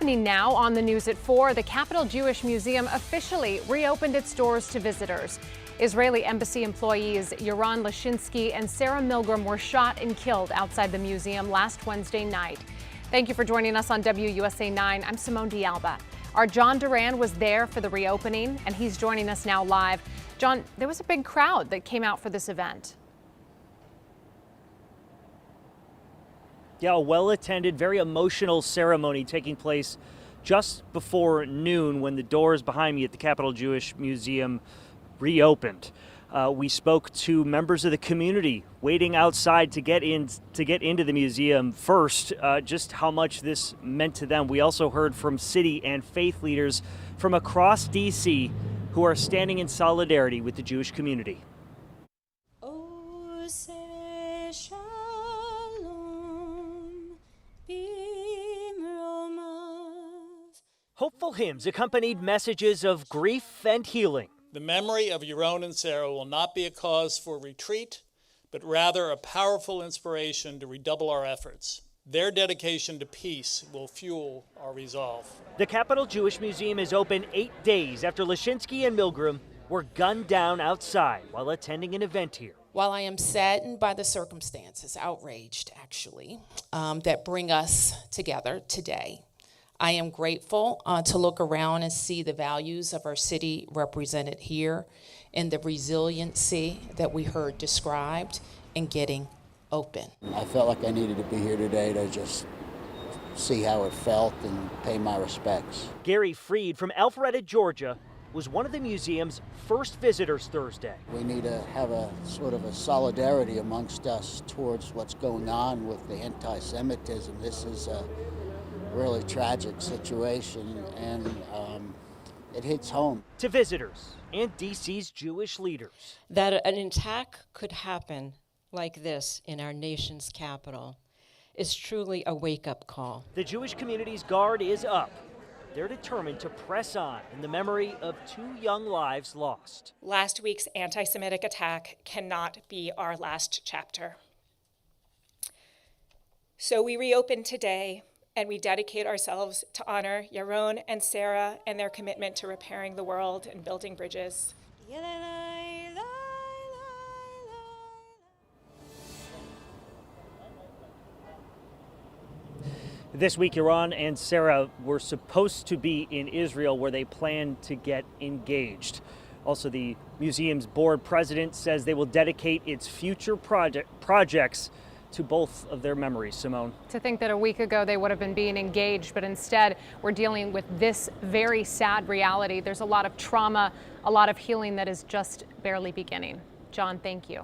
happening now on the news at 4, the Capital Jewish Museum officially reopened its doors to visitors. Israeli embassy employees YARON, LISCHINSKY and Sarah MILGRIM were shot and killed outside the museum last Wednesday night. Thank you for joining us on WUSA 9. I'm Simone D'Alba. Our John Duran was there for the reopening, and he's joining us now live. John, there was a big crowd that came out for this event. Yeah, a well-attended, very emotional ceremony taking place just before noon when the doors behind me at the Capital Jewish Museum reopened. We spoke to members of the community waiting outside to get into the museum first, just how much this meant to them. We also heard from city and faith leaders from across D.C. who are standing in solidarity with the Jewish community. Hopeful hymns accompanied messages of grief and healing. The memory of Yaron and Sarah will not be a cause for retreat, but rather a powerful inspiration to redouble our efforts. Their dedication to peace will fuel our resolve. The Capital Jewish Museum is open 8 days after LISCHINSKY and MILGRIM were gunned down outside while attending an event here. While I am saddened by the circumstances, outraged actually, that bring us together today, I am grateful to look around and see the values of our city represented here and the resiliency that we heard described in getting open. I felt like I needed to be here today to just see how it felt and pay my respects. Gary Freed from Alpharetta, Georgia, was one of the museum's first visitors Thursday. We need to have a sort of a solidarity amongst us towards what's going on with the anti-Semitism. This is a really tragic situation, and it hits home. To visitors and D.C.'s Jewish leaders. That an attack could happen like this in our nation's capital is truly a wake-up call. The Jewish community's guard is up. They're determined to press on in the memory of 2 young lives lost. Last week's anti-Semitic attack cannot be our last chapter. So we reopen today, and we dedicate ourselves to honor Yaron and Sarah and their commitment to repairing the world and building bridges. This week, Yaron and Sarah were supposed to be in Israel where they plan to get engaged. Also, the museum's board president says they will dedicate its future projects to both of their memories. Simone. To think that a week ago they would have been being engaged, but instead we're dealing with this very sad reality. There's a lot of trauma, a lot of healing that is just barely beginning. John, thank you.